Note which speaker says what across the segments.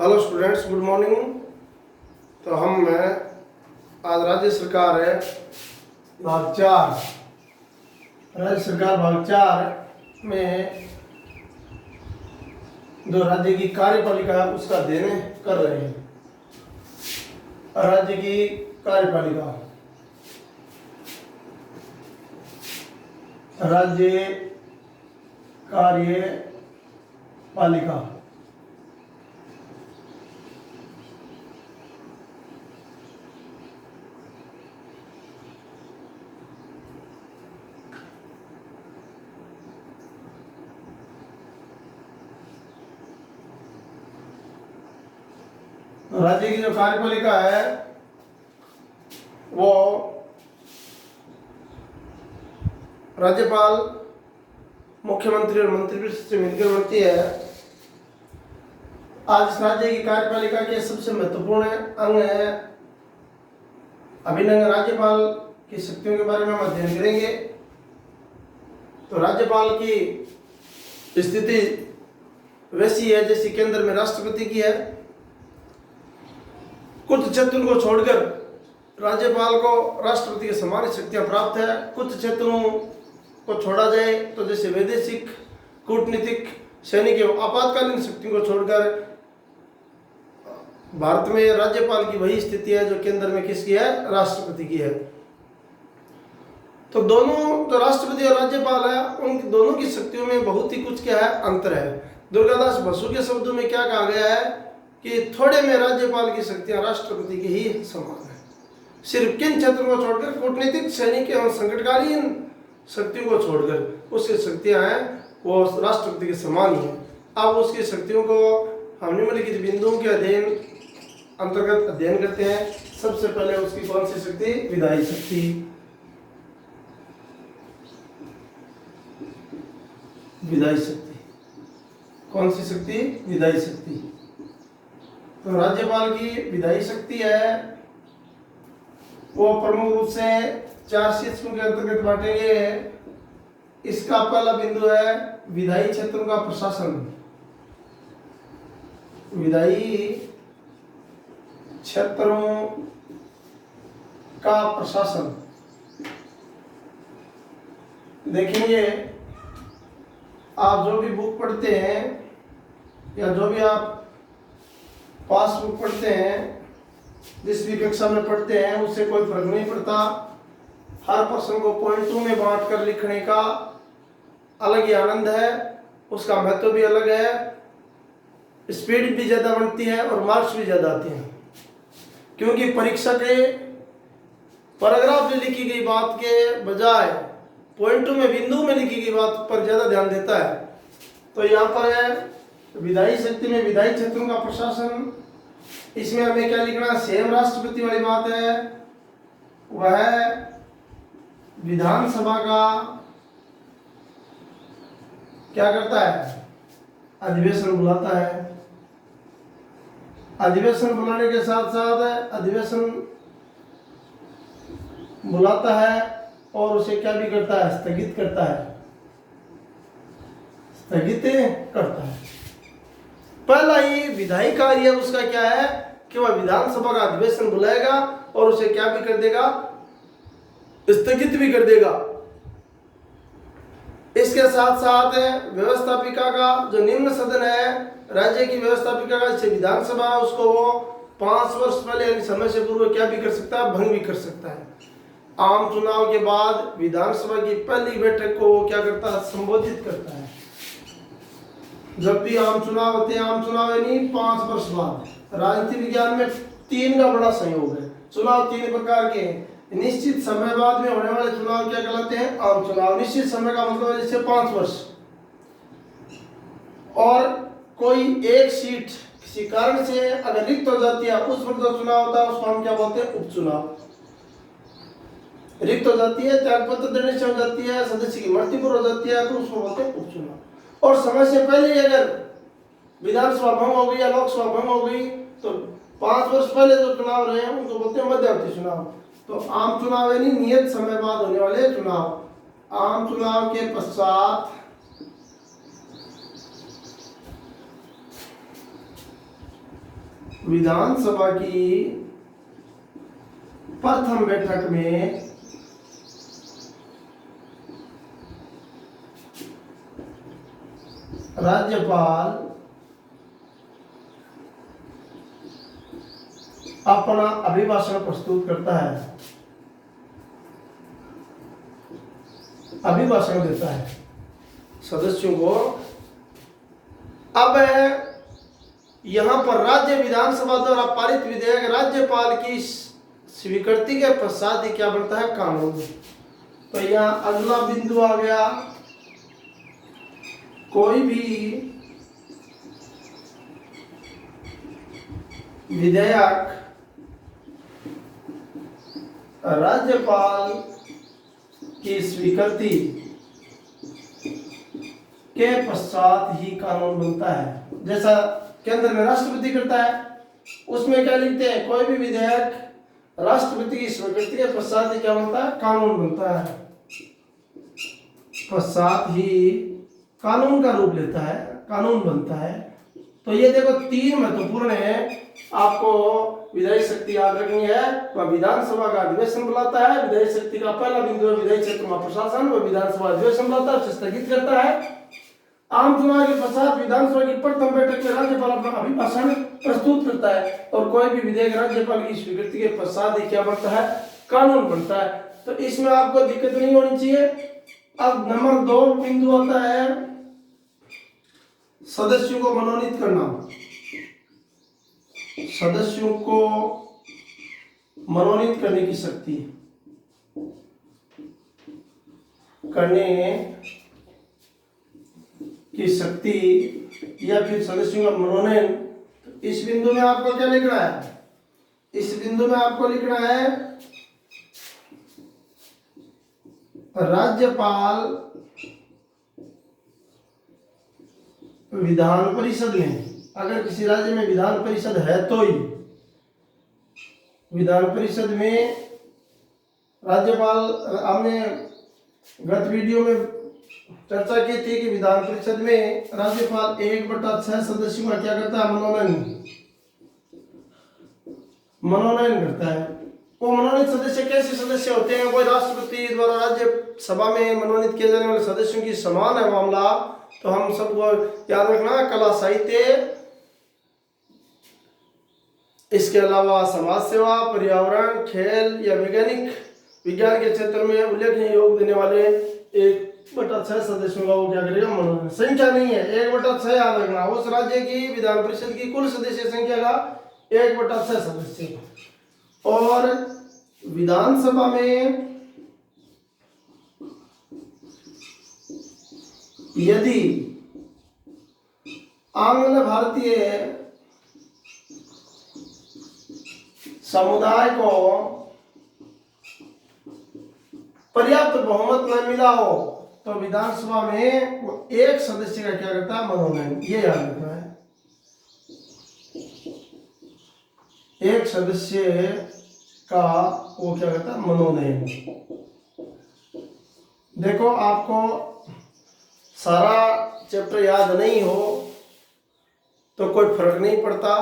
Speaker 1: Hello students, good morning. तो आज राज्य सरकार है भाग 4, राज्य सरकार भाग 4 में जो राज्य की कार्यपालिका है उसका अध्ययन कर रहे हैं। राज्य की कार्यपालिका, राज्य कार्यपालिका राज्य की जो कार्यपालिका है वो राज्यपाल, मुख्यमंत्री और मंत्रिपरिषद से मिलकर बनती है। आज इस राज्य की कार्यपालिका के सबसे महत्वपूर्ण अंग है अभिन्न राज्यपाल की शक्तियों के बारे में हम अध्ययन करेंगे। तो राज्यपाल की स्थिति वैसी है जैसी केंद्र में राष्ट्रपति की है। कुछ क्षेत्रों को छोड़कर राज्यपाल को राष्ट्रपति के समान शक्तियां प्राप्त है। कुछ क्षेत्रों को छोड़ा जाए तो जैसे वैदेशिक, कूटनीतिक, सैनिक एवं आपातकालीन शक्तियों को छोड़कर भारत में राज्यपाल की वही स्थिति है जो केंद्र में किसकी है, राष्ट्रपति की है। तो दोनों जो राष्ट्रपति और राज्यपाल है उन दोनों की शक्तियों में बहुत ही कुछ क्या है, अंतर है। दुर्गादास बसु के शब्दों में क्या कहा गया है कि थोड़े में राज्यपाल की शक्तियां राष्ट्रपति की ही समान है। सिर्फ किन क्षेत्रों को छोड़कर, कूटनीतिक, सैनिक एवं संकटकालीन शक्तियों को छोड़कर उसकी शक्तियां हैं वो राष्ट्रपति के समान ही है। अब उसकी शक्तियों को हम निम्नलिखित बिंदुओं के अंतर्गत अध्ययन करते हैं। सबसे पहले उसकी कौन सी शक्ति, विधायी शक्ति। विधायी शक्ति कौन सी शक्ति, विधायी शक्ति। तो राज्यपाल की विधायी शक्ति है वो प्रमुख रूप से 4 शीर्षकों के अंतर्गत बांटेंगे। इसका पहला बिंदु है विधायी क्षेत्रों का प्रशासन। विधायी क्षेत्रों का प्रशासन देखेंगे। आप जो भी बुक पढ़ते हैं या जो भी आप पासबुक पढ़ते हैं, जिस भी कक्षा में पढ़ते हैं, उससे कोई फर्क नहीं पड़ता। हर प्रश्न को पॉइंटों में बांट कर लिखने का अलग ही आनंद है, उसका महत्व भी अलग है। स्पीड भी ज़्यादा बनती है और मार्क्स भी ज़्यादा आते हैं, क्योंकि परीक्षा के पैराग्राफ में लिखी गई बात के बजाय पॉइंटों में, बिंदु में लिखी गई बात पर ज़्यादा ध्यान देता है। तो यहाँ पर है विधायी शक्ति में विधायी क्षेत्रों का प्रशासन। इसमें हमें क्या लिखना, सेम राष्ट्रपति वाली बात है। वह विधानसभा का क्या करता है, अधिवेशन बुलाता है। अधिवेशन बुलाने के साथ साथ अधिवेशन बुलाता है और उसे क्या भी करता है, स्थगित करता है, स्थगित करता है। पहला ही विधायी कार्य उसका क्या है कि वह विधानसभा का अधिवेशन बुलाएगा और उसे क्या भी कर देगा, स्थगित भी कर देगा। इसके साथ साथ व्यवस्थापिका का जो निम्न सदन है, राज्य की व्यवस्थापिका का जैसे विधानसभा, उसको वो 5 वर्ष पहले यानी समय से पूर्व क्या भी कर सकता है, भंग भी कर सकता है। आम चुनाव के बाद विधानसभा की पहली बैठक को वो क्या करता है, संबोधित करता है। जब भी आम चुनाव होते हैं, आम चुनाव यानी 5 वर्ष बाद। राजनीति विज्ञान में 3 का बड़ा संयोग है। चुनाव 3 प्रकार के हैं। निश्चित समय बाद में होने वाले चुनाव क्या कहलाते हैं, आम चुनाव। निश्चित समय का मतलब है जैसे 5 वर्ष। और कोई एक सीट किसी कारण से अगर रिक्त हो जाती है, उस वक्त जो चुनाव होता है उसको हम क्या बोलते हैं, उपचुनाव। रिक्त हो जाती है, त्यागपत्र देने से हो जाती है, सदस्य की मृत्यु पर हो जाती है, तो उसको बोलते हैं उपचुनाव। और समय से पहले अगर विधानसभा भंग हो गई या लोकसभा भंग हो गई तो 5 वर्ष पहले जो चुनाव रहे हैं उनको बोलते हैं मध्यावधि चुनाव। तो आम चुनाव यानी नियत समय बाद होने वाले चुनाव। आम चुनाव के पश्चात विधानसभा की प्रथम बैठक में राज्यपाल अपना अभिभाषण प्रस्तुत करता है, अभिभाषण देता है सदस्यों को। अब यहां पर राज्य विधानसभा द्वारा पारित विधेयक राज्यपाल की स्वीकृति के पश्चात ही क्या बनता है, कानून। तो यहाँ अगला बिंदु आ गया, कोई भी विधेयक राज्यपाल की स्वीकृति के पश्चात ही कानून बनता है। जैसा केंद्र में राष्ट्रपति करता है, उसमें क्या लिखते हैं, कोई भी विधेयक राष्ट्रपति की स्वीकृति के पश्चात ही क्या बनता है, कानून बनता है। पश्चात ही कानून का रूप लेता है, कानून बनता है। तो ये देखो 3 महत्वपूर्ण है, आपको विधायी शक्ति याद रखनी है। वह विधानसभा का अधिवेशन बुलाता है, विधायी शक्ति का पहला बिंदु है विधायी क्षेत्र में प्रशासन, वह विधानसभा अधिवेशन बुलाता है, उसे स्थगित करता है। आम चुनाव के पश्चात विधानसभा की प्रथम बैठक में राज्यपाल अपना अभिभाषण प्रस्तुत करता है, और कोई भी विधेयक राज्यपाल की स्वीकृति के पश्चात ही क्या बनता है, कानून बनता है। तो इसमें आपको दिक्कत नहीं होनी चाहिए। अब नंबर 2 बिंदु आता है सदस्यों को मनोनीत करना। सदस्यों को मनोनीत करने की शक्ति, करने की शक्ति या फिर सदस्यों का मनोनयन। इस बिंदु में आपको क्या लिखना है, इस बिंदु में आपको लिखना है राज्यपाल विधान परिषद में, अगर किसी राज्य में विधान परिषद है तो ही, विधान परिषद में राज्यपाल, हमने गत वीडियो में चर्चा की थी कि विधान परिषद में राज्यपाल 1/6 सदस्यों का क्या करता है, मनोनयन करता है। वो मनोनीत सदस्य कैसे सदस्य होते हैं, कोई राष्ट्रपति द्वारा राज्यसभा में मनोनीत किए जाने वाले सदस्यों की समान है मामला। तो हम सबको याद रखना, कला साहित्य, इसके अलावा समाज सेवा, पर्यावरण, खेल या विज्ञान के क्षेत्र में उल्लेखनीय योग देने वाले 1/6 सदस्यों का वो क्या करेगा, मनोनयन। संख्या नहीं है, 1/6 याद रखना, उस राज्य की विधान परिषद की कुल सदस्य संख्या का 1/6 सदस्य। और विधानसभा में यदि आंग्ल भारतीय समुदाय को पर्याप्त बहुमत न मिला हो तो विधानसभा में वो 1 सदस्य का क्या करता है, मनोनयन। ये याद रखना है, 1 सदस्य का वो क्या करता है, मनोनयन। देखो आपको सारा चैप्टर याद नहीं हो तो कोई फर्क नहीं पड़ता,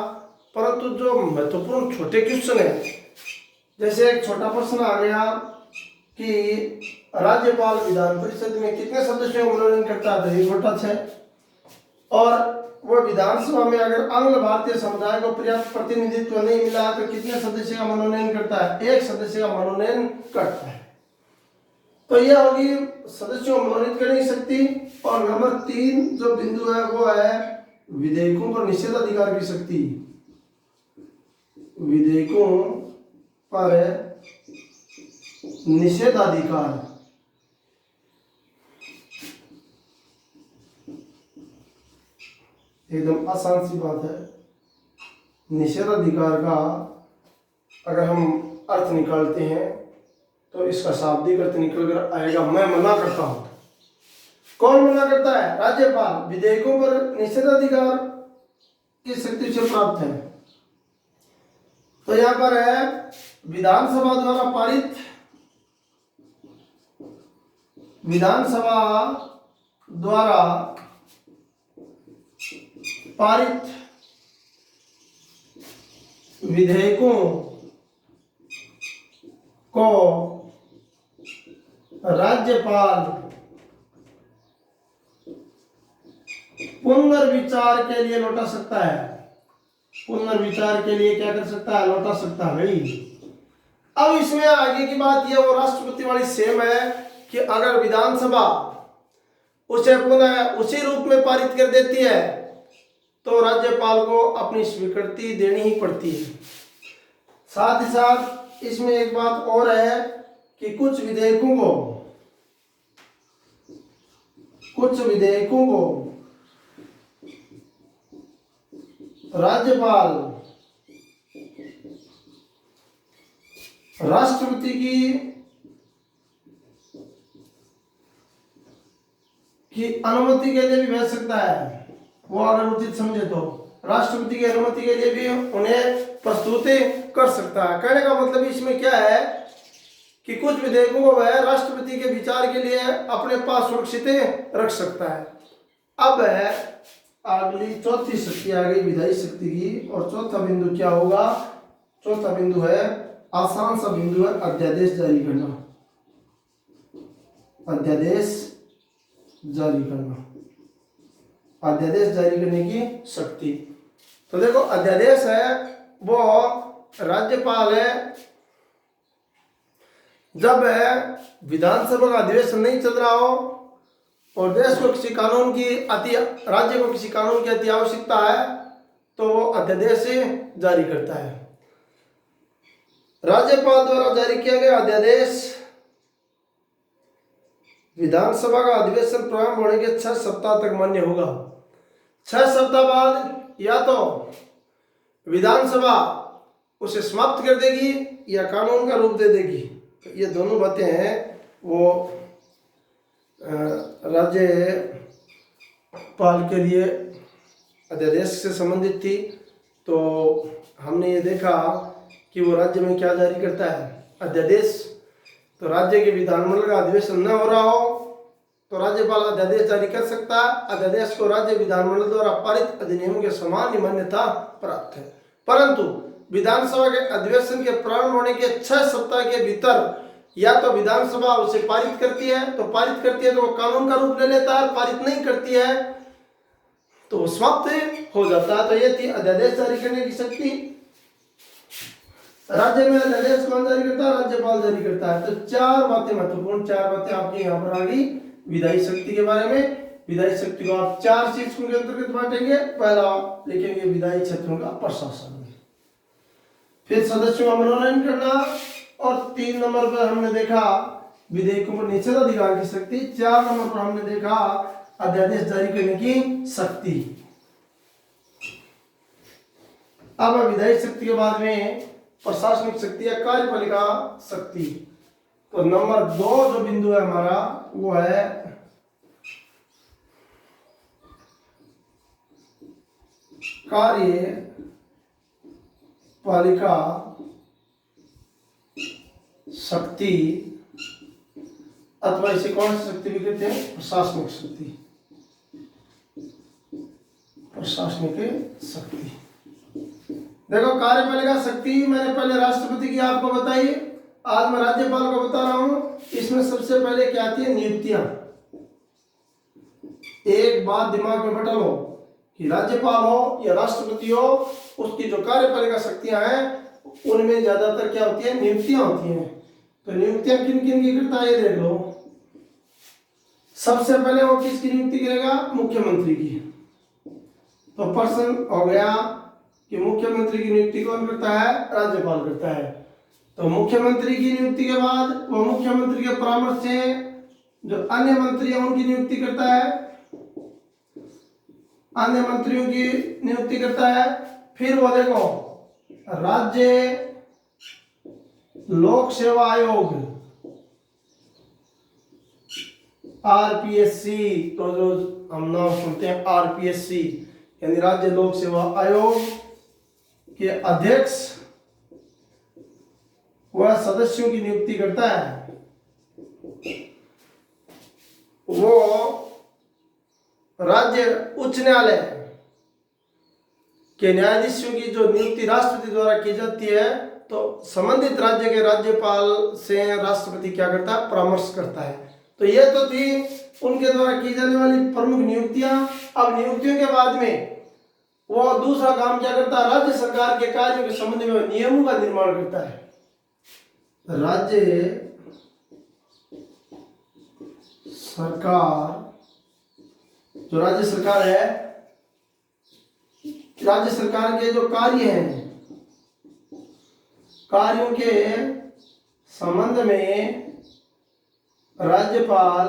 Speaker 1: परंतु जो महत्वपूर्ण छोटे क्वेश्चन है, जैसे एक छोटा प्रश्न आ गया कि राज्यपाल विधान परिषद में कितने सदस्यों को मनोनयन करता है, 1/6। और वो विधानसभा में अगर आंग्ल भारतीय समुदाय को पर्याप्त प्रतिनिधित्व नहीं मिला तो कितने सदस्य का मनोनयन करता है, 1 सदस्य का मनोनयन करता है। तो यह होगी सदस्यों को मनोनीत करने की शक्ति। और नंबर 3 जो बिंदु है वो है विधेयकों पर निषेधाधिकार की शक्ति। विधेयकों पर निषेधाधिकार, एकदम आसान सी बात है। निषेधाधिकार का अगर हम अर्थ निकालते हैं तो इसका शाब्दिक अर्थ निकल कर आएगा, मैं मना करता हूं। कौन मना करता है, राज्यपाल। विधेयकों पर निषेधाधिकार किस शक्ति से प्राप्त है, तो यहां पर है विधानसभा द्वारा पारित, विधानसभा द्वारा पारित विधेयकों को राज्यपाल पुनर्विचार के लिए लौटा सकता है। पुनर्विचार के लिए क्या कर सकता है? लौटा सकता है भाई। अब इसमें आगे की बात यह वो राष्ट्रपति वाली सेम है कि अगर विधानसभा उसे पुनः उसी रूप में पारित कर देती है तो राज्यपाल को अपनी स्वीकृति देनी ही पड़ती है। साथ ही साथ इसमें एक बात और है कि कुछ विधेयकों को राज्यपाल राष्ट्रपति की अनुमति के लिए भी भेज सकता है। वो अगर उचित समझे तो राष्ट्रपति की अनुमति के लिए भी उन्हें प्रस्तुत कर सकता है। कहने का मतलब इसमें क्या है कि कुछ विधेयकों को वह राष्ट्रपति के विचार के लिए अपने पास सुरक्षित रख सकता है। अब अगली चौथी शक्ति आ गई विधायी शक्ति की, और चौथा बिंदु क्या होगा? चौथा बिंदु है आसान सा बिंदु है अध्यादेश जारी करना। अध्यादेश जारी करना, अध्यादेश जारी करने की शक्ति। तो देखो अध्यादेश है वो राज्यपाल है, जब विधानसभा का अधिवेशन नहीं चल रहा हो और देश को किसी कानून की राज्य को किसी कानून की अति आवश्यकता है तो वो अध्यादेश जारी करता है। राज्यपाल द्वारा जारी किया गया अध्यादेश विधानसभा का अधिवेशन प्रारंभ होने के 6 सप्ताह तक मान्य होगा। 6 सप्ताह बाद या तो विधानसभा उसे समाप्त कर देगी या कानून का रूप दे देगी। ये दोनों बातें हैं वो राज्यपाल के लिए अध्यादेश से संबंधित थी। तो हमने ये देखा कि वो राज्य में क्या जारी करता है? अध्यादेश। तो राज्य के विधानमंडल का अधिवेशन न हो रहा हो तो राज्यपाल अध्यादेश जारी कर सकता है। अध्यादेश को राज्य विधानमंडल द्वारा पारित अधिनियमों के समान मान्यता प्राप्त है। परंतु विधानसभा के अधिवेशन के प्रारंभ होने के 6 सप्ताह के भीतर या तो विधानसभा उसे पारित करती है तो वो कानून का रूप ले लेता है, पारित नहीं करती है तो समाप्त हो जाता है। तो ये थी अध्यादेश जारी करने की शक्ति। राज्य में अध्यादेश कौन जारी करता है? राज्यपाल जारी करता है। तो 4 बातें महत्वपूर्ण, 4 बातें आपकी यहाँ पर आ गई विधायी शक्ति के बारे में। विधायी शक्ति को आप 4 शीर्षकों के अंतर्गत बांटेंगे। पहला लिखेंगे विधायी क्षेत्रों का प्रशासन, फिर सदस्यों का मनोनयन करना, और 3 नंबर पर हमने देखा विधेयकों पर निषेधाधिकार की शक्ति। 4 नंबर पर हमने देखा अध्यादेश जारी करने की शक्ति। अब विधायी शक्ति के बाद में प्रशासनिक शक्ति या कार्यपालिका शक्ति। तो नंबर 2 जो बिंदु है हमारा वो है कार्यपालिका शक्ति, अथवा इसे कौन सी शक्ति भी कहते हैं? प्रशासनिक शक्ति। प्रशासनिक शक्ति। देखो कार्यपालिका शक्ति मैंने पहले राष्ट्रपति की आपको बताई, आज मैं राज्यपाल को बता रहा हूं। इसमें सबसे पहले क्या आती है? नियुक्तियां। एक बात दिमाग में बैठा लो कि राज्यपाल हो या राष्ट्रपति हो, उसकी जो कार्यपालिका शक्तियां हैं उनमें ज्यादातर क्या होती है? नियुक्तियां होती हैं। तो नियुक्तियां किन किन की करता है ये देख लो। सबसे पहले वो किसकी नियुक्ति करेगा? मुख्यमंत्री की। तो प्रश्न हो गया कि मुख्यमंत्री की नियुक्ति कौन करता है? राज्यपाल करता है। तो मुख्यमंत्री की नियुक्ति के बाद वो मुख्यमंत्री के परामर्श से जो अन्य मंत्री हैं उनकी नियुक्ति करता है, अन्य मंत्रियों की नियुक्ति करता है। फिर वो देखो राज्य लोक सेवा आयोग आरपीएससी, तो जो हम नाम सुनते हैं आरपीएससी यानी राज्य लोक सेवा आयोग के अध्यक्ष वह सदस्यों की नियुक्ति करता है। वो राज्य उच्च न्यायालय कि न्यायाधीशों की जो नियुक्ति राष्ट्रपति द्वारा की जाती है, तो संबंधित राज्य के राज्यपाल से राष्ट्रपति क्या करता है, परामर्श करता है। तो ये तो थी उनके द्वारा की जाने वाली प्रमुख नियुक्तियां। अब नियुक्तियों के बाद में वो दूसरा काम क्या करता है, राज्य सरकार के कार्यों के संबंध में नियमों का निर्माण करता है। राज्य सरकार, जो राज्य सरकार है, राज्य सरकार के जो कार्य हैं, कार्यों के संबंध में राज्यपाल,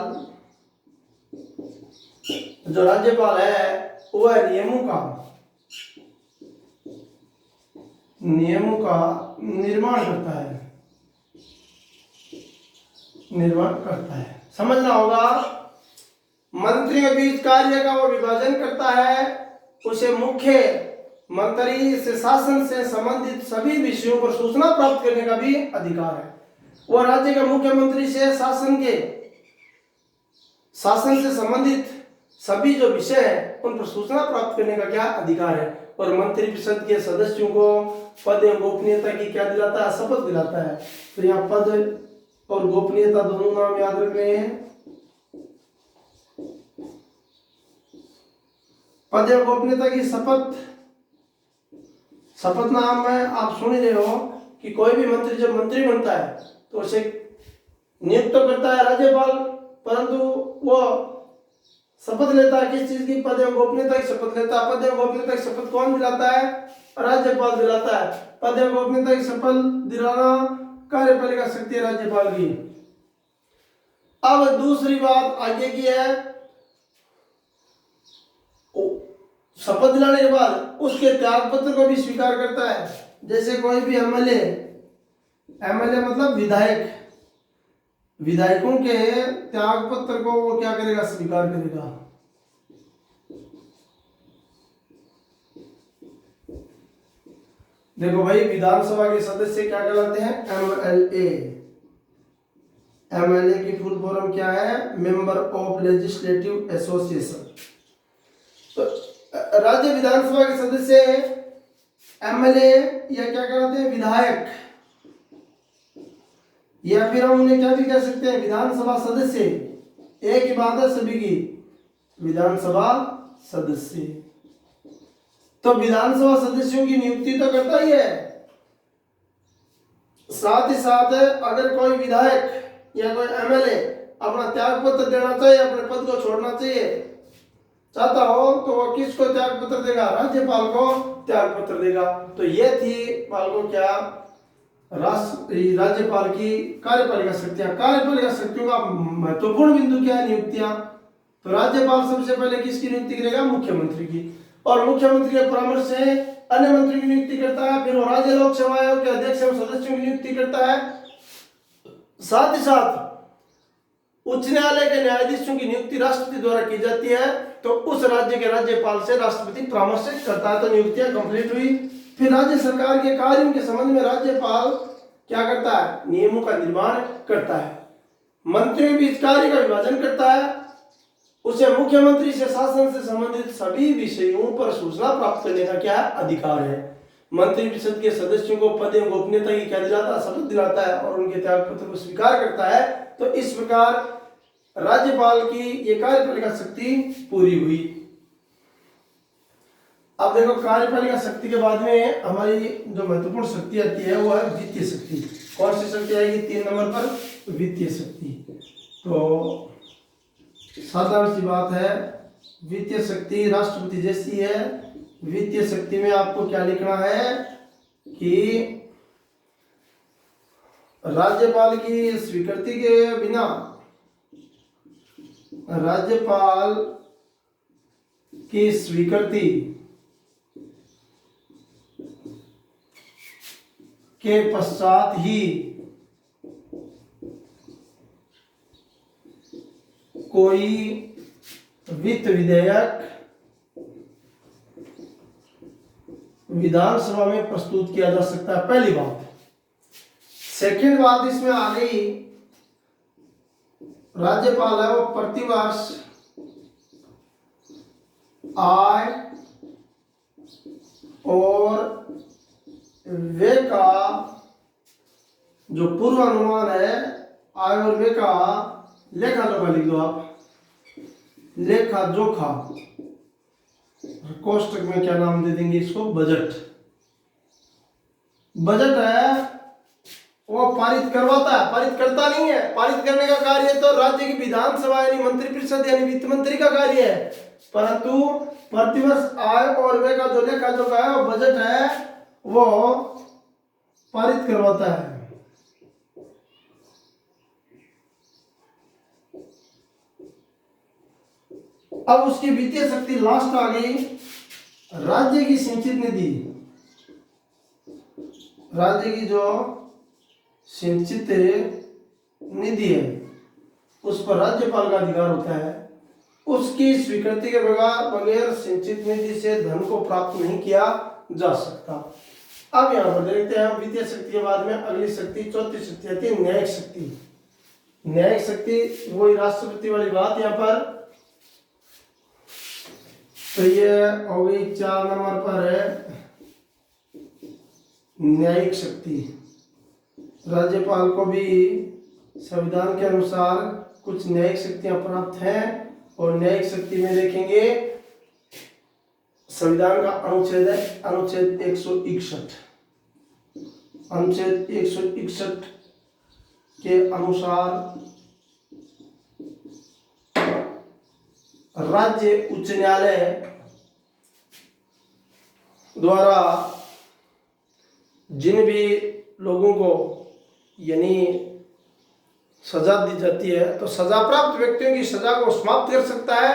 Speaker 1: जो राज्यपाल है वह नियमों का निर्माण करता है। समझना होगा, मंत्रियों के बीच कार्य का वो विभाजन करता है। उसे मुख्य मंत्री से शासन से संबंधित सभी विषयों पर सूचना प्राप्त करने का भी अधिकार है। वो राज्य के मुख्यमंत्री से शासन से संबंधित सभी जो विषय है उन पर सूचना प्राप्त करने का क्या अधिकार है। और मंत्रिपरिषद के सदस्यों को पद एवं गोपनीयता की क्या दिलाता है, शपथ दिलाता है। तो यहाँ पद और गोपनीयता दोनों नाम याद रख रहे हैं। पद एवं गोपनीयता की शपथ नाम में आप सुन रहे हो कि कोई भी मंत्री जब मंत्री बनता है तो उसे नियुक्त करता है राज्यपाल, परंतु वो शपथ लेता है किस चीज की, पद एवं गोपनीयता की शपथ लेता है। पद एवं गोपनीयता की शपथ कौन दिलाता है, राज्यपाल दिलाता है। पद एवं गोपनीयता की शपथ दिलाना कार्यपालिका शक्ति है राज्यपाल की। अब दूसरी बात आगे की है, शपथ दिलाने के बाद उसके त्याग पत्र को भी स्वीकार करता है। जैसे कोई भी एमएलए मतलब विधायकों के त्याग पत्र को वो क्या करेगा, स्वीकार करेगा। देखो भाई, विधानसभा के सदस्य क्या कहलाते हैं, एमएलए की फुल फॉर्म क्या है, मेंबर ऑफ लेजिस्लेटिव एसोसिएशन। तो राज्य विधानसभा के सदस्य एमएलए या क्या कहलाते हैं, विधायक, या फिर हम उन्हें क्या भी कह सकते हैं, विधानसभा सदस्य। एक ही बात है सभी की, विधानसभा सदस्य। तो विधानसभा सदस्यों की नियुक्ति तो करता ही है, साथ ही साथ अगर कोई विधायक या कोई एमएलए अपना त्याग पत्र देना चाहिए, अपने पद को छोड़ना चाहता हो, तो वो किसको त्याग पत्र देगा, राज्यपाल को त्याग पत्र देगा। तो ये थी पालको क्या, राज्यपाल की कार्यपालिका शक्तियां। कार्यपालिका शक्तियों का महत्वपूर्ण बिंदु क्या है, नियुक्तियां। तो राज्यपाल सबसे पहले किसकी नियुक्ति करेगा, मुख्यमंत्री की, और मुख्यमंत्री के परामर्श से अन्य मंत्री की नियुक्ति करता है। फिर वो राज्य लोक सेवा आयोग के अध्यक्ष एवं सदस्यों की नियुक्ति करता है। साथ ही साथ उच्च न्यायालय के न्यायाधीशों की नियुक्ति राष्ट्रपति द्वारा की जाती है। तो उस राज्य के राज्यपाल से राष्ट्रपति परामर्श करता है। तो नियुक्तियां कंप्लीट हुई। फिर राज्य सरकार के कार्यों के संबंध में राज्यपाल क्या करता है, नियमों का निर्माण करता है। मंत्रियों के बीच कार्य का विभाजन करता है। उसे मुख्यमंत्री से शासन से संबंधित सभी विषयों पर सूचना प्राप्त करने का क्या अधिकार है। मंत्रिपरिषद के सदस्यों को पद एवं गोपनीयता की क्या दिलाता है, शपथ दिलाता है, और उनके त्याग पत्र को स्वीकार करता है। तो इस प्रकार राज्यपाल की ये कार्यपालिका शक्ति पूरी हुई। अब देखो, कार्यपालिका शक्ति के बाद में हमारी जो महत्वपूर्ण शक्ति आती है वो है वित्तीय शक्ति। कौन सी शक्ति आएगी 3 नंबर पर, वित्तीय शक्ति। तो साधारण सी बात है, वित्तीय शक्ति राष्ट्रपति जैसी है। वित्तीय शक्ति में आपको क्या लिखना है कि राज्यपाल की स्वीकृति के बिना, राज्यपाल की स्वीकृति के पश्चात ही कोई वित्त विधेयक विधानसभा में प्रस्तुत किया जा सकता है, पहली बात। सेकंड बात इसमें आ गई, राज्यपाल है वो प्रतिवर्ष आय और वे का जो पूर्वानुमान है आय और वे का लेखा जोखा लिख दो आप, लेखा जोखा। कोष्टक में क्या नाम दे देंगे इसको, बजट। बजट है वो पारित करवाता है, पारित करता नहीं है। पारित करने का कार्य तो राज्य की विधानसभा यानी मंत्रिपरिषद यानी वित्त मंत्री का कार्य है, परंतु प्रतिवर्ष आय और व्यय का जो लेखा जोखा है वो बजट है वो पारित करवाता है। अब उसकी वित्तीय शक्ति लास्ट आ गई, राज्य की सिंचित निधि। राज्य की जो सिंचित निधि है उस पर राज्यपाल का अधिकार होता है। उसकी स्वीकृति के बगैर सिंचित निधि से धन को प्राप्त नहीं किया जा सकता। अब यहाँ पर देखते हैं हम वित्तीय शक्ति के बाद में अगली शक्ति, चौथी शक्ति आती है न्यायिक शक्ति। न्यायिक शक्ति वही राष्ट्रपति वाली बात यहाँ पर। तो ये हो गई 4 नंबर पर है न्यायिक शक्ति। राज्यपाल को भी संविधान के अनुसार कुछ न्यायिक शक्तियां प्राप्त हैं और न्यायिक शक्ति में देखेंगे संविधान का अनुच्छेद है अनुच्छेद 161। अनुच्छेद 161 के अनुसार राज्य उच्च न्यायालय द्वारा जिन भी लोगों को यानी सजा दी जाती है तो सजा प्राप्त व्यक्तियों की सजा को समाप्त कर सकता है,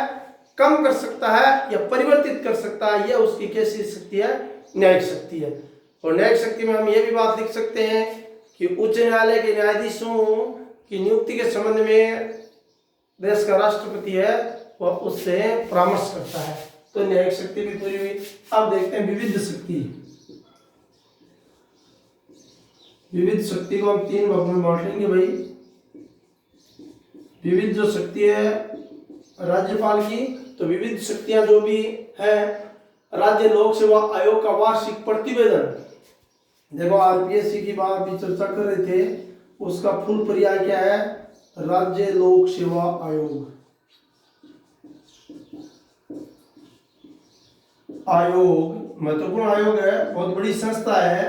Speaker 1: कम कर सकता है या परिवर्तित कर सकता है। यह उसकी कैसी शक्ति है, न्यायिक शक्ति है। और न्यायिक शक्ति में हम ये भी बात लिख सकते हैं कि उच्च न्यायालय के न्यायाधीशों की नियुक्ति के संबंध में देश का राष्ट्रपति है वह उससे परामर्श करता है। तो न्यायिक शक्ति भी पूरी हुई। अब देखते हैं विविध शक्ति। विविध शक्ति को हम 3 भाग में बांट लेंगे भाई। विविध जो शक्ति है राज्यपाल की, तो विविध शक्तियां जो भी है, राज्य लोक सेवा आयोग का वार्षिक प्रतिवेदन। देखो आरपीएससी की बात भी चर्चा कर रहे थे, उसका फुल पर्याय क्या है, राज्य लोक सेवा आयोग। आयोग महत्वपूर्ण आयोग है, बहुत बड़ी संस्था है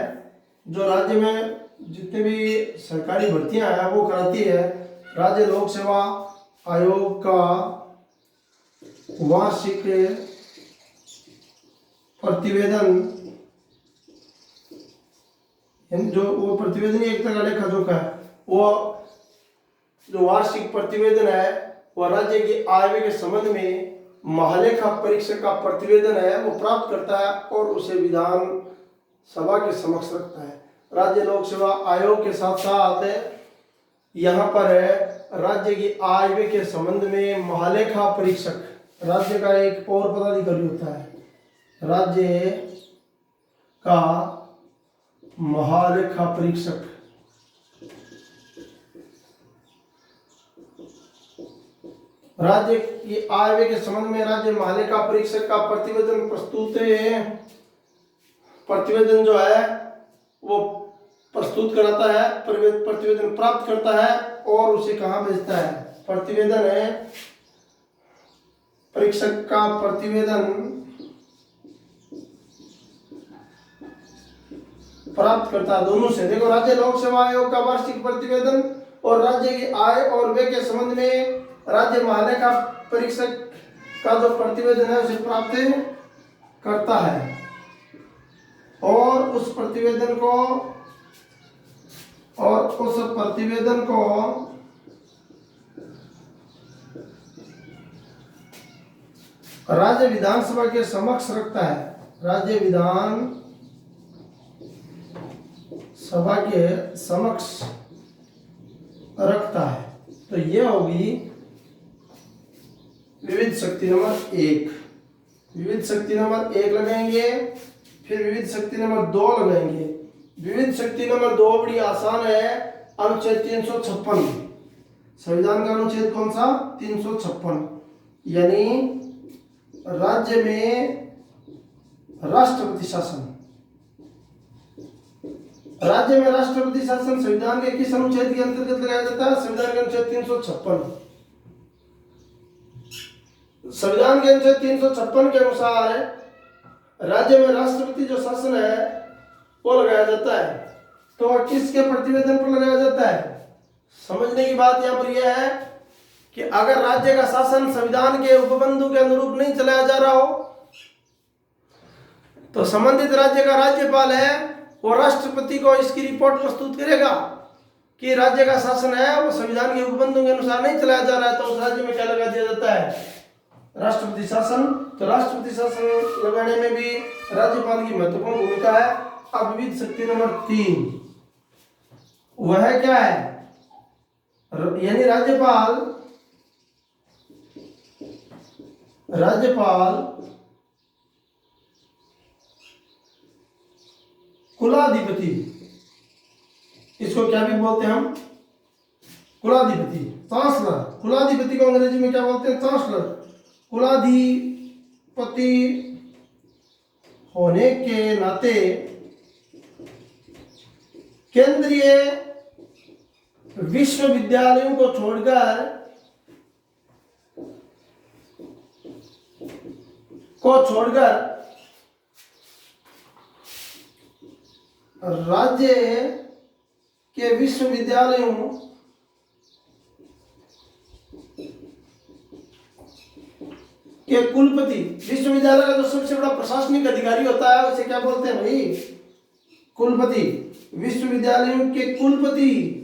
Speaker 1: जो राज्य में जितने भी सरकारी भर्तियां हैं वो कराती है। राज्य लोक सेवा आयोग का वार्षिक प्रतिवेदन, जो वो प्रतिवेदन एक तरह का लेखा जोखा है, वो जो वार्षिक प्रतिवेदन है वह राज्य की आय व्यय के संबंध में महालेखा परीक्षक का प्रतिवेदन है वो प्राप्त करता है और उसे विधान सभा के समक्ष रखता है। राज्य लोक सेवा आयोग के साथ साथ यहाँ पर है राज्य की आय व्यय के संबंध में महालेखा परीक्षक, राज्य का एक और पदाधिकारी होता है, राज्य का महालेखा परीक्षक। राज्य की आय व्यय के संबंध में राज्य महालेखा परीक्षक का प्रतिवेदन प्रस्तुत है, प्रतिवेदन जो है वो प्रस्तुत कराता है, प्रतिवेदन प्राप्त करता है और उसे कहाँ भेजता है। प्रतिवेदन है परीक्षक का प्रतिवेदन प्राप्त करता है दोनों से। देखो राज्य लोक सेवा आयोग का वार्षिक प्रतिवेदन और राज्य की आय और व्यय के संबंध में राज्य महालेखा परीक्षक का जो प्रतिवेदन है उसे प्राप्त करता है और उस प्रतिवेदन को राज्य विधानसभा के समक्ष रखता है, राज्य विधान सभा के समक्ष रखता है। तो यह होगी विविध शक्ति नंबर 1। विविध शक्ति नंबर 1 लगाएंगे, फिर विविध शक्ति नंबर 2 लगाएंगे। विविध शक्ति नंबर 2 बड़ी आसान है, अनुच्छेद 356। संविधान का अनुच्छेद कौन सा, 356। यानी राज्य में राष्ट्रपति शासन। राज्य में राष्ट्रपति शासन संविधान के किस अनुच्छेद के अंतर्गत लगाया जाता है? संविधान के अनुच्छेद 356। संविधान के अनुच्छेद 356 के अनुसार राज्य में राष्ट्रपति जो शासन है वो लगाया जाता है। तो वह किसके प्रतिवेदन पर लगाया जाता है? समझने की बात यहाँ पर यह है कि अगर राज्य का शासन संविधान के उपबंधु के अनुरूप नहीं चलाया जा रहा हो तो संबंधित राज्य का राज्यपाल है वो राष्ट्रपति को इसकी रिपोर्ट प्रस्तुत करेगा कि राज्य का शासन है वो संविधान के उपबंधों के अनुसार नहीं चलाया जा रहा है, तो उस राज्य में क्या लगा दिया जाता है? राष्ट्रपति शासन। तो राष्ट्रपति शासन लगाने में भी राज्यपाल की महत्वपूर्ण भूमिका है। अब विविध शक्ति नंबर 3 वह क्या है? यानी राज्यपाल कुलाधिपति, इसको क्या भी बोलते हैं हम? कुलाधिपति, चांसलर। कुलाधिपति को अंग्रेजी में क्या बोलते हैं? चांसलर। कुलाधिपति होने के नाते केंद्रीय विश्वविद्यालयों को छोड़कर राज्य के विश्वविद्यालयों के कुलपति, विश्वविद्यालय का जो सबसे बड़ा प्रशासनिक अधिकारी होता है उसे क्या बोलते हैं भाई? कुलपति। विश्वविद्यालयों के कुलपति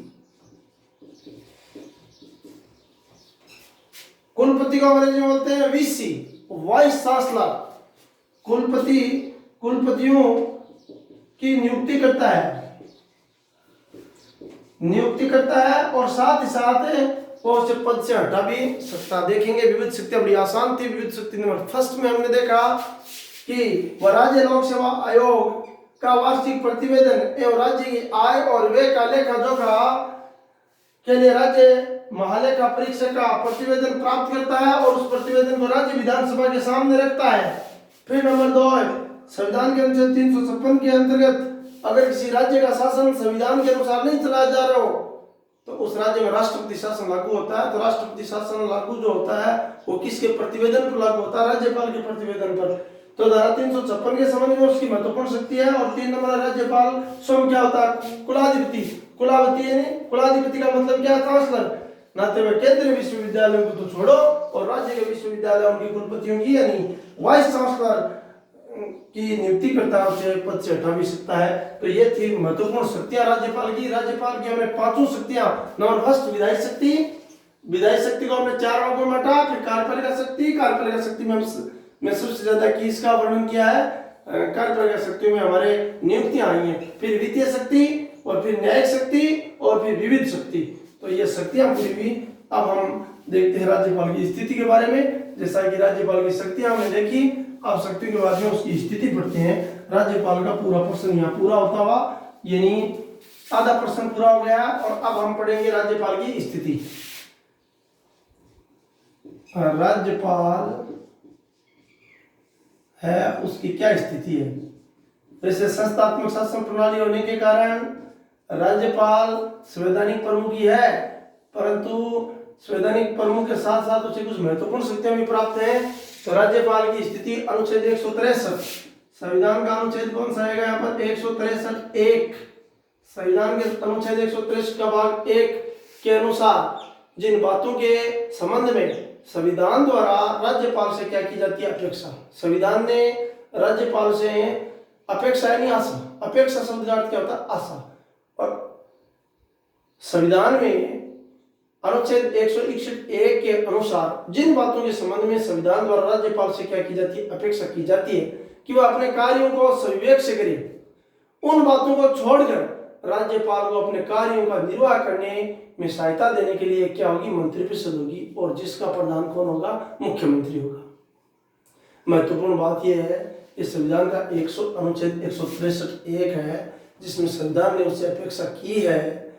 Speaker 1: को अंग्रेजी में बोलते हैं वीसी, वाइस चांसलर। कुलपतियों की नियुक्ति करता है और साथ ही साथ वो उसे पद से हटा भी सकता। देखेंगे विविध शक्ति बड़ी आसान थी। विविध शक्ति नंबर फर्स्ट में हमने देखा कि वह राज्य लोक सेवा आयोग का वार्षिक प्रतिवेदन एवं राज्य की आय और व्यय का लेखा जोखा के लिए राज्य महालेखा परीक्षक का प्रतिवेदन प्राप्त करता है और उस प्रतिवेदन को राज्य विधानसभा के सामने रखता है। फिर नंबर 2 संविधान के अनुच्छेद 356 के अंतर्गत अगर किसी राज्य का शासन संविधान के अनुसार नहीं चलाया जा रहा हो तो उस राज्य में राष्ट्रपति शासन लागू होता है। तो राष्ट्रपति शासन लागू जो होता है वो किसके प्रतिवेदन पर लागू होता है? राज्यपाल के प्रतिवेदन पर। तो धारा 356 के संबंध में उसकी महत्वपूर्ण शक्ति है। और 3 नंबर राज्यपाल स्वयं क्या होता है? कुलाधिपति का मतलब क्या है? चांसलर। नाते में केंद्रीय विश्वविद्यालयों को तो छोड़ो और राज्य के विश्वविद्यालयों की कुलपतियों की यानी वाइस चांसलर की नियुक्ति करता है, उसे पद से हटा भी सकता है। तो ये थी महत्वपूर्ण शक्तियां राज्यपाल की हमने 5 शक्तियां। नंबर फर्स्ट विधायी शक्ति को हमने 4 भागों में बांटा। फिर कार्यपालिका शक्ति में सबसे ज्यादा किसका वर्णन किया है? कार्यपालिका शक्तियों में हमारे नियुक्तियां आई हैं। फिर वित्तीय शक्ति और फिर न्यायिक शक्ति और फिर विविध शक्ति। तो ये शक्तियां पूरी हुई। अब हम देखते हैं राज्यपाल की स्थिति के बारे में। जैसा कि राज्यपाल की शक्तियां हमने देखी, अब शक्ति के बाद में उसकी स्थिति पढ़ते हैं। राज्यपाल का पूरा प्रश्न यहाँ पूरा होता हुआ यानी आधा प्रश्न पूरा हो गया। और अब हम पढ़ेंगे राज्यपाल की स्थिति। राज्यपाल है उसकी क्या स्थिति है? वैसे संस्थात्मक शासन प्रणाली होने के कारण राज्यपाल संवैधानिक प्रमुख ही है, परंतु संवैधानिक प्रमुख के साथ साथ उसे कुछ महत्वपूर्ण शक्तियां भी प्राप्त हैं। तो राज्यपाल की स्थिति अनुच्छेद 163 संविधान का अनुच्छेद कौन सा आएगा यहाँ पर? 163(1) संविधान के अनुच्छेद 163 का भाग 1 के अनुसार जिन बातों के संबंध में संविधान द्वारा राज्यपाल से क्या की जाती है? अपेक्षा। संविधान ने राज्यपाल से अपेक्षा नहीं आशा, अपेक्षा शब्द का अर्थ क्या होता है? आशा। और संविधान में अनुच्छेद 161(1) के अनुसार जिन बातों के संबंध में संविधान द्वारा राज्यपाल से क्या की जाती है? अपेक्षा की जाती है कि वह अपने कार्यों को सविवेक से करे, उन बातों को छोड़कर राज्यपाल को अपने कार्यों का निर्वाह करने में सहायता देने के लिए क्या होगी? मंत्रिपरिषद होगी। और जिसका प्रधान कौन होगा? मुख्यमंत्री होगा। महत्वपूर्ण बात यह है इस संविधान का अनुच्छेद 163(1) है जिसमें संविधान ने उससे अपेक्षा की है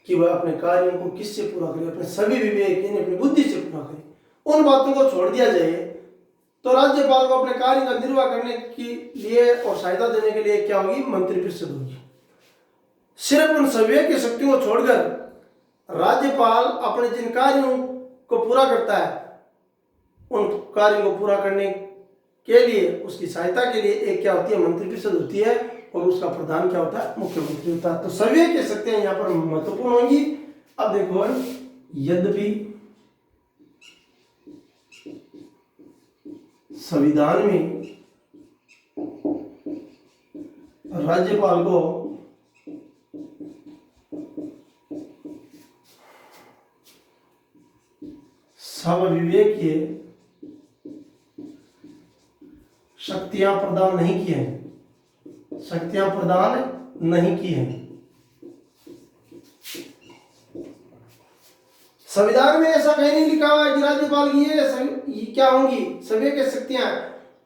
Speaker 1: कि वह अपने कार्यों को किससे पूरा करे? अपने सभी विवेक यानी अपनी बुद्धि से पूरा करे। उन बातों को छोड़ दिया जाए तो राज्यपाल को अपने कार्य का निर्वाह करने के लिए और सहायता देने के लिए क्या होगी, मंत्रिपरिषद होगी। सिर्फ उन सभी की शक्तियों को छोड़कर राज्यपाल अपने जिन कार्यों को पूरा करता है उन कार्यों को पूरा करने के लिए उसकी सहायता के लिए एक क्या होती है, मंत्रिपरिषद होती है और उसका प्रधान क्या होता है, मुख्यमंत्री होता है। तो सभी की शक्तियां यहाँ पर महत्वपूर्ण होंगी। अब देखो, यद्यपि संविधान में राज्यपाल को सर्वविवेकीय शक्तियां प्रदान नहीं की हैं, शक्तियां प्रदान नहीं की हैं। संविधान में ऐसा कहीं नहीं लिखा हुआ है कि राज्यपाल की ये क्या होंगी, सभी की शक्तियां।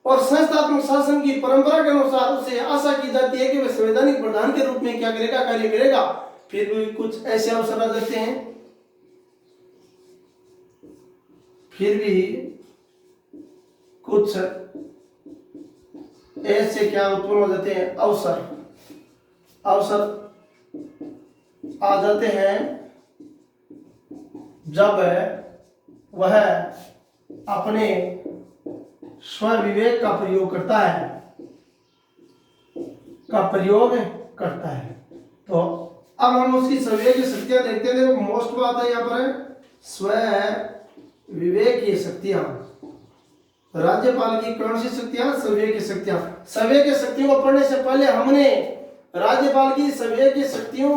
Speaker 1: और संस्थात्मक शासन की परंपरा के अनुसार उसे आशा की जाती है कि वह संवैधानिक प्रधान के रूप में क्या करेगा, कार्य करेगा। फिर भी कुछ ऐसे अवसर आ जाते हैं, फिर भी कुछ ऐसे क्या उत्पन्न हो जाते हैं, अवसर आ जाते हैं जब वह अपने स्वविवेक का प्रयोग करता है। तो अब हम उसकी संवेग की शक्तियां देखते हैं। देखो, मोस्ट बात है यहाँ पर स्व विवेक की शक्तियां। राज्यपाल की कौन सी शक्तियां, संवेग की शक्तियां। संवेग की शक्तियों को पढ़ने से पहले हमने राज्यपाल की संवेग की शक्तियों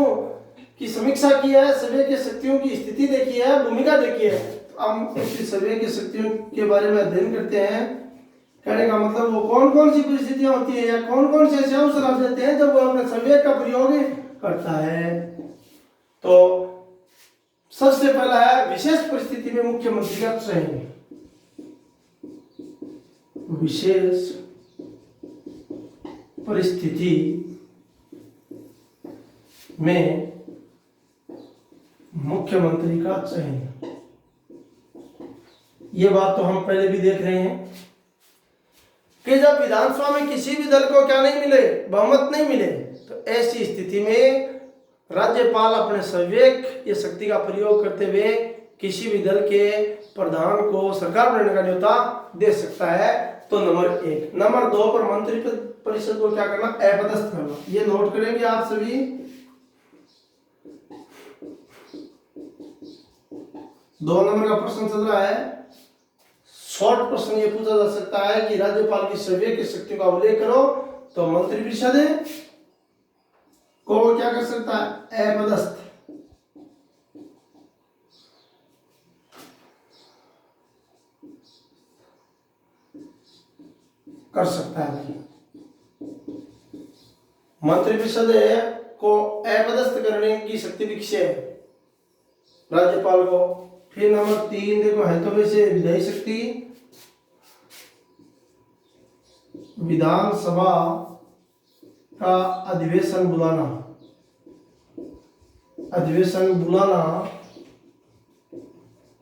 Speaker 1: की समीक्षा की है, संवेग की शक्तियों की स्थिति देखी है, भूमिका देखी है। तो हम उसकी संवेग की शक्तियों के बारे में अध्ययन करते हैं। कहने का मतलब वो कौन कौन सी परिस्थितियां होती है या कौन कौन से ऐसे अवसर आ जाते हैं जब वो अपने संवेग का प्रयोग करता है। तो सबसे पहला है विशेष परिस्थिति में मुख्यमंत्री का चयन। विशेष परिस्थिति में मुख्यमंत्री का चयन, ये बात तो हम पहले भी देख रहे हैं कि जब विधानसभा में किसी भी दल को क्या नहीं मिले, बहुमत नहीं मिले, तो ऐसी स्थिति में राज्यपाल अपने संवेग या शक्ति का प्रयोग करते हुए किसी भी दल के प्रधान को सरकार बनाने का न्योता दे सकता है। तो नंबर 1। नंबर 2 पर मंत्री परिषद को क्या करना, अपदस्थ करना। ये नोट करेंगे आप सभी। 2 नंबर का प्रश्न चल रहा है। शॉर्ट प्रश्न ये पूछा जा सकता है कि राज्यपाल की संवेग की शक्ति का उल्लेख करो, तो मंत्रिपरिषद को क्या कर सकता है, अपदस्थ कर सकता है। मंत्रिपरिषद को अपदस्थ करने की शक्ति विकसित है राज्यपाल को। फिर नंबर 3 देखो, है तो वैसे विधायी शक्ति, विधानसभा का अधिवेशन बुलाना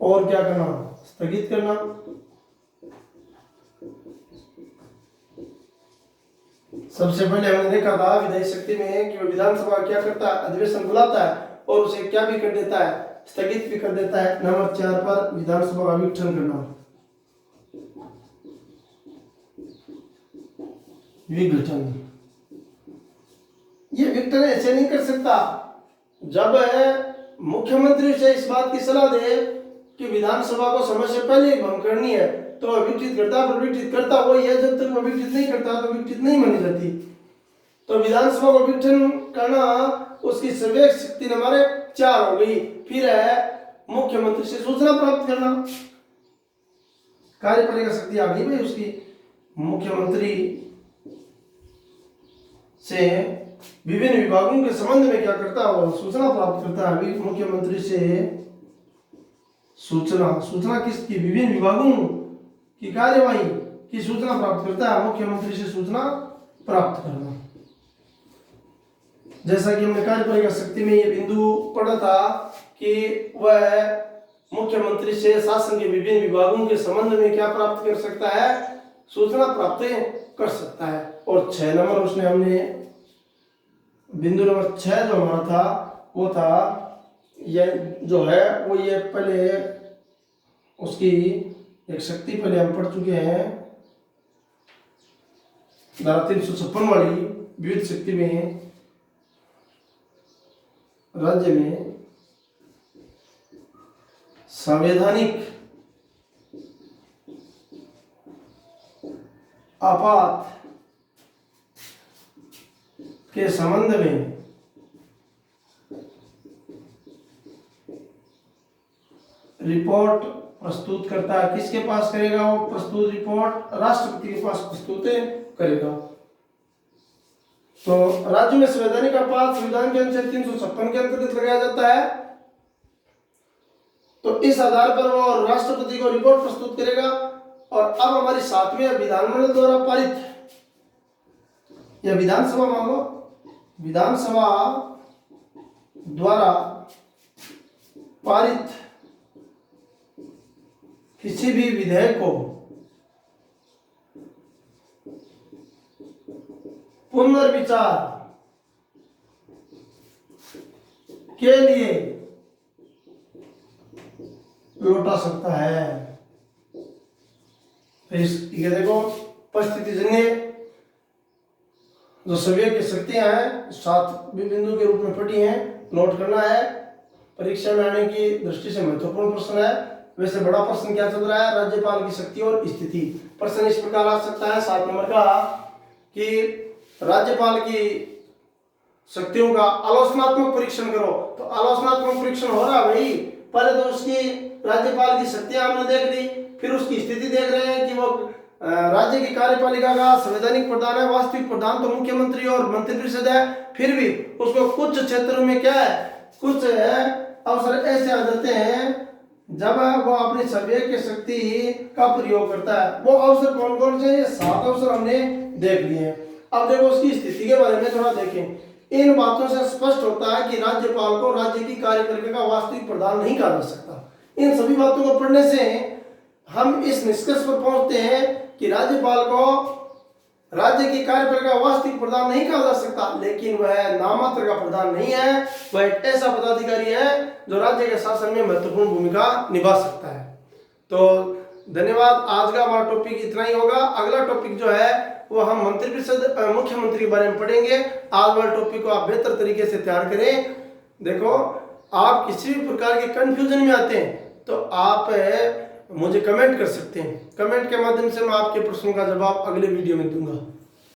Speaker 1: और क्या करना, स्थगित करना। सबसे पहले हमने देखा था विधायी शक्ति में कि विधानसभा क्या करता है, अधिवेशन बुलाता है और उसे क्या भी कर देता है, स्थगित भी कर देता है। नंबर 4 पर विधानसभा का विघटन करना, विघटन। ये विघटन ऐसे नहीं कर सकता जब मुख्यमंत्री से इस बात की सलाह दे कि विधानसभा को समय से पहले भंग करनी है, तो विघटित करता, पर विघटित करता वही है। जब तक वो विघटित नहीं करता तो विघटित नहीं मानी जाती। तो विधानसभा को विघटन करना, उसकी संवेग शक्ति हमारे 4 हो गई। फिर है मुख्यमंत्री से सूचना प्राप्त करना, कार्यपालिका शक्ति आ गई भाई उसकी। मुख्यमंत्री से विभिन्न विभागों के संबंध में क्या करता है, सूचना प्राप्त करता है। मुख्यमंत्री से सूचना किसकी, विभिन्न विभागों की कार्यवाही की सूचना प्राप्त करता है। मुख्यमंत्री से सूचना प्राप्त करना, जैसा कि हमने कार्यपालिका शक्ति में ये बिंदु पढ़ा था कि वह मुख्यमंत्री से शासन के विभिन्न विभागों के संबंध में क्या प्राप्त कर सकता है, सूचना प्राप्त कर सकता है। और 6 नंबर उसने हमने बिंदु नंबर 6 जो हमारा था वो था ये जो है वो ये पहले उसकी एक शक्ति पहले हम पढ़ चुके हैं धारा 356 वाली विविध शक्ति में राज्य में संवैधानिक आपात के संबंध में रिपोर्ट प्रस्तुत करता है। किसके पास करेगा वो प्रस्तुत रिपोर्ट? राष्ट्रपति के पास प्रस्तुत करेगा। तो राज्य में संवैधानिक आपात संविधान के अनुच्छेद 356 के अंतर्गत लगाया जाता है। तो इस आधार पर वो राष्ट्रपति को रिपोर्ट प्रस्तुत करेगा। और अब हमारी 7वीं विधानमंडल द्वारा पारित या विधानसभा मांगो विधानसभा द्वारा पारित किसी भी विधेयक को पुनर्विचार के लिए लौटा सकता है। ये देखो परिस्थितिजन्य जो सभी की शक्तियां हैं 7 बिंदु के रूप में पढ़ी हैं, नोट करना है। परीक्षा में आने की दृष्टि से महत्वपूर्ण प्रश्न है। वैसे बड़ा प्रश्न क्या चल रहा है? राज्यपाल की शक्ति और स्थिति। प्रश्न इस प्रकार आ सकता है 7 नंबर का कि राज्यपाल की शक्तियों का आलोचनात्मक परीक्षण करो। तो आलोचनात्मक परीक्षण हो रहा है भाई। पहले तो उसकी राज्यपाल की शक्तियां हमने देख ली, फिर उसकी स्थिति देख रहे हैं कि वो राज्य की कार्यपालिका का संवैधानिक प्रधान है, वास्तविक प्रधान तो मुख्यमंत्री और मंत्रिपरिषद है। फिर भी उसको कुछ क्षेत्रों में क्या है, कुछ अवसर ऐसे आ जाते हैं जब वो अपनी सभ्य की शक्ति का प्रयोग करता है। वो अवसर कौन कौन से? ये 7 अवसर हमने देख लिए हैं। अब देखो उसकी स्थिति के बारे में थोड़ा देखें। इन बातों से स्पष्ट होता है कि राज्यपाल को राज्य की कार्यपालिका का वास्तविक प्रधान नहीं कहा जा सकता। इन सभी बातों को पढ़ने से हम इस निष्कर्ष पर पहुंचते हैं कि राज्यपाल को राज्य की कार्यपालिका का वास्तविक प्रधान नहीं कहा जा सकता, लेकिन वह नामात्र का प्रधान नहीं है। वह एक ऐसा पदाधिकारी है जो राज्य के शासन में महत्वपूर्ण भूमिका निभा सकता है। तो धन्यवाद। आज का हमारा टॉपिक इतना ही होगा। अगला टॉपिक जो है वो हम मंत्रिपरिषद मुख्यमंत्री के बारे में पढ़ेंगे। आज वाले टॉपिक को आप बेहतर तरीके से तैयार करें। देखो आप किसी भी प्रकार के कंफ्यूजन में आते हैं तो आप मुझे कमेंट कर सकते हैं। कमेंट के माध्यम से मैं आपके प्रश्नों का जवाब अगले वीडियो में दूंगा।